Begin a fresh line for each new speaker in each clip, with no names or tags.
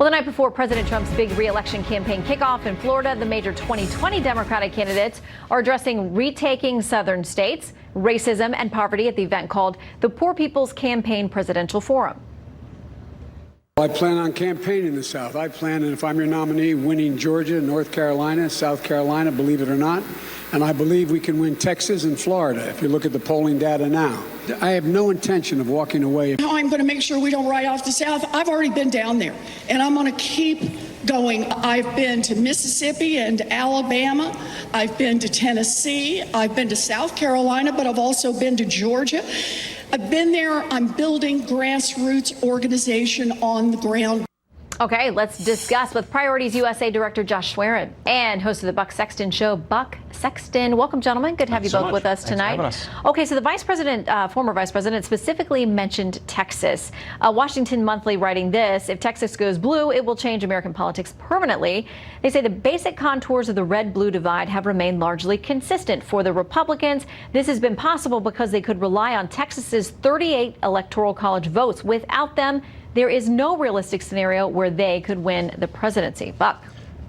Well, the night before President Trump's big re-election campaign kickoff in Florida, the major 2020 Democratic candidates are addressing retaking southern states, racism, and poverty at the event called the Poor People's Campaign Presidential Forum.
I plan on campaigning in the South. I plan, and if I'm your nominee, winning Georgia, North Carolina, South Carolina, believe it or not. And I believe we can win Texas and Florida if you look at the polling data now. I have no intention of walking away.
I'm going to make sure we don't write off the South. I've already been down there, and I'm going to keep going. I've been to Mississippi and Alabama. I've been to Tennessee. I've been to South Carolina, but I've also been to Georgia. I've been there. I'm building grassroots organization on the ground.
Okay, let's discuss with Priorities USA Director Josh Schwerin and host of the Buck Sexton Show, Buck Sexton. Welcome, gentlemen. Good to have you both with us tonight. Okay, so the vice president, former vice president, specifically mentioned Texas. Washington Monthly writing this: if Texas goes blue, it will change American politics permanently. They say the basic contours of the red-blue divide have remained largely consistent for the Republicans. This has been possible because they could rely on Texas's 38 electoral college votes. Without them, there is no realistic scenario where they could win the presidency. Buck.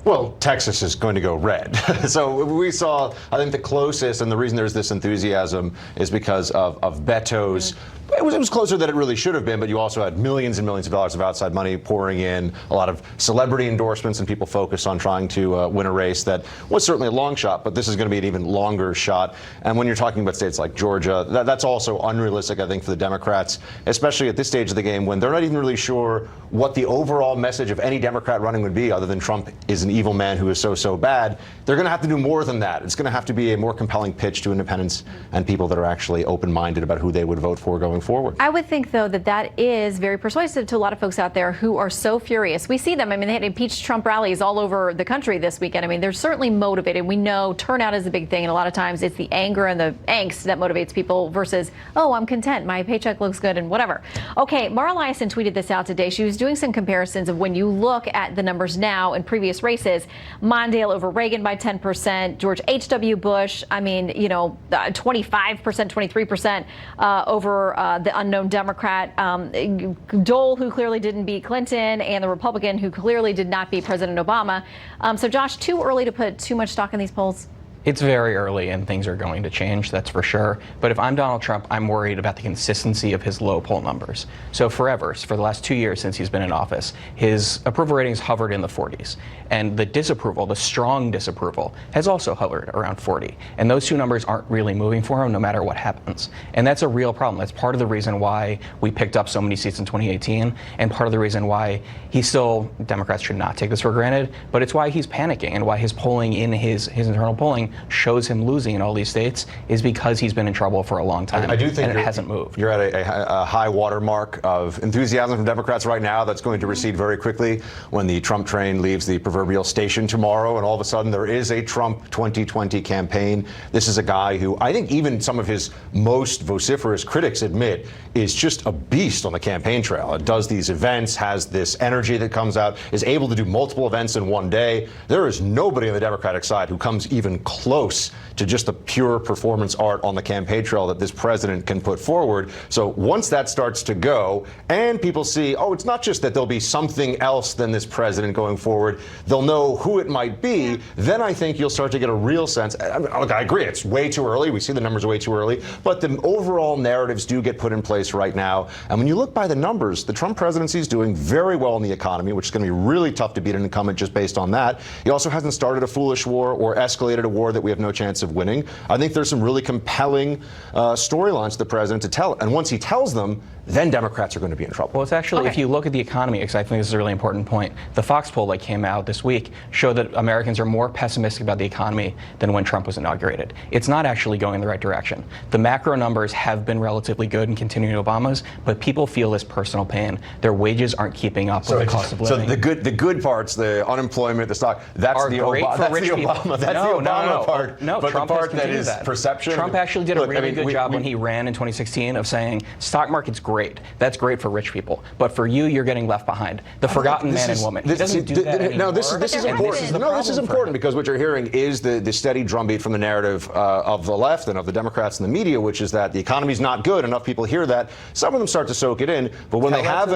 Well, Texas is going to go red. So we saw, I think, the closest, and the reason there's this enthusiasm is because of Beto's. It was closer than it really should have been, but you also had millions and millions of dollars of outside money pouring in, a lot of celebrity endorsements, and people focused on trying to win a race that was certainly a long shot, but this is going to be an even longer shot. And when you're talking about states like Georgia, that's also unrealistic, I think, for the Democrats, especially at this stage of the game when they're not even really sure what the overall message of any Democrat running would be, other than Trump is an evil man who is so bad. They're going to have to do more than that. It's going to have to be a more compelling pitch to independents and people that are actually open-minded about who they would vote for going forward.
I would think, though, that is very persuasive to a lot of folks out there who are so furious. We see them. I mean, they had impeached Trump rallies all over the country this weekend. I mean, they're certainly motivated. We know turnout is a big thing, and a lot of times it's the anger and the angst that motivates people versus, oh, I'm content, my paycheck looks good, and whatever. Okay, Mara Liasson tweeted this out today. She was doing some comparisons of when you look at the numbers now in previous races. Mondale over Reagan by 10%, George H.W. Bush, 25%, 23% over the unknown Democrat, Dole, who clearly didn't beat Clinton, and the Republican, who clearly did not beat President Obama. So, Josh, too early to put too much stock in these polls?
It's very early, and things are going to change, that's for sure. But if I'm Donald Trump, I'm worried about the consistency of his low poll numbers. So for the last 2 years since he's been in office, his approval ratings hovered in the 40s. And the disapproval, the strong disapproval, has also hovered around 40. And those two numbers aren't really moving for him no matter what happens. And that's a real problem. That's part of the reason why we picked up so many seats in 2018, and part of the reason why Democrats should not take this for granted, but it's why he's panicking and why his polling in his internal polling shows him losing in all these states is because he's been in trouble for a long time.
I do think
and it hasn't moved.
You're at a high water mark of enthusiasm from Democrats right now that's going to recede very quickly when the Trump train leaves the proverbial station tomorrow, and all of a sudden there is a Trump 2020 campaign. This is a guy who I think even some of his most vociferous critics admit is just a beast on the campaign trail. It does these events, has this energy that comes out, is able to do multiple events in one day. There is nobody on the Democratic side who comes even close to just the pure performance art on the campaign trail that this president can put forward. So once that starts to go and people see, oh, it's not just that there'll be something else than this president going forward, they'll know who it might be, then I think you'll start to get a real sense. Look, I agree, it's way too early. We see the numbers way too early, but the overall narratives do get put in place right now. And when you look by the numbers, the Trump presidency is doing very well in the economy, which is going to be really tough to beat an incumbent just based on that. He also hasn't started a foolish war or escalated a war that we have no chance of winning. I think there's some really compelling storylines to the president to tell. And once he tells them, then Democrats are going to be in trouble.
Well, it's actually, if you look at the economy, because I think this is a really important point, the Fox poll that came out this week showed that Americans are more pessimistic about the economy than when Trump was inaugurated. It's not actually going in the right direction. The macro numbers have been relatively good and continuing Obama's, but people feel this personal pain. Their wages aren't keeping up with the cost of living.
So the good parts, the unemployment, the stock, that's the Obama part.
No,
but
Trump
the part that is perception.
Trump actually did a really good job when he ran in 2016 of saying stock market's great. great. That's great for rich people. But for you, you're getting left behind. The forgotten man and woman. He doesn't do that anymore.
No, this is
there
important.
hasn't been.
No, this is important because what you're hearing is the steady drumbeat from the narrative of the left and of the Democrats and the media, which is that the economy's not good. Enough people hear that. Some of them start to soak it in. But when they have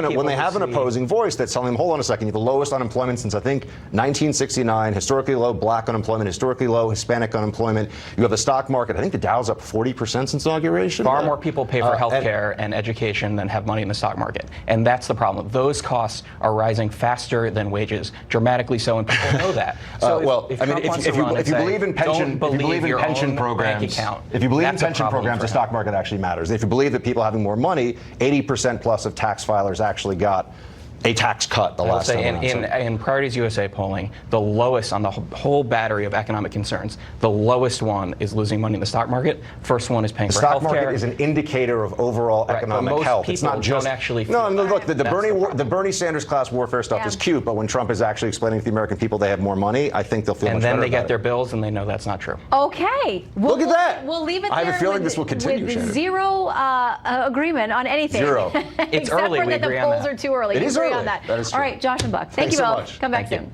an opposing voice that's telling them, hold on a second, you have the lowest unemployment since I think 1969, historically low black unemployment, historically low Hispanic unemployment. You have the stock market. I think the Dow's up 40% since inauguration.
Far more people pay for health care and education than have money in the stock market. And that's the problem. Those costs are rising faster than wages, dramatically so, and people know that. So
if you believe in pension programs, if you believe in pension programs, the stock market actually matters. If you believe that people having more money, 80% plus of tax filers actually got a tax cut the last time around.
In Priorities USA polling, the lowest on the whole battery of economic concerns, the lowest one is losing money in the stock market. First one is paying for health care.
The stock market is an indicator of overall economic health. It's not just
actually.
No, look, the Bernie Sanders class warfare stuff is cute, but when Trump is actually explaining to the American people they have more money, I think they'll feel much better.
And then they get
about
their bills and they know that's not true.
Okay.
Look at that.
We'll leave it there.
I have a feeling this will continue,
with
Shannon.
zero agreement on anything.
Zero.
It's
Except
early.
for
We
that
agree
the
on
polls
that.
are too early.
It
You
is
agree
early.
on that.
That is true.
All right, Josh and Buck. Thank
Thanks
you
so
both.
much.
Come back
Thank you.
soon.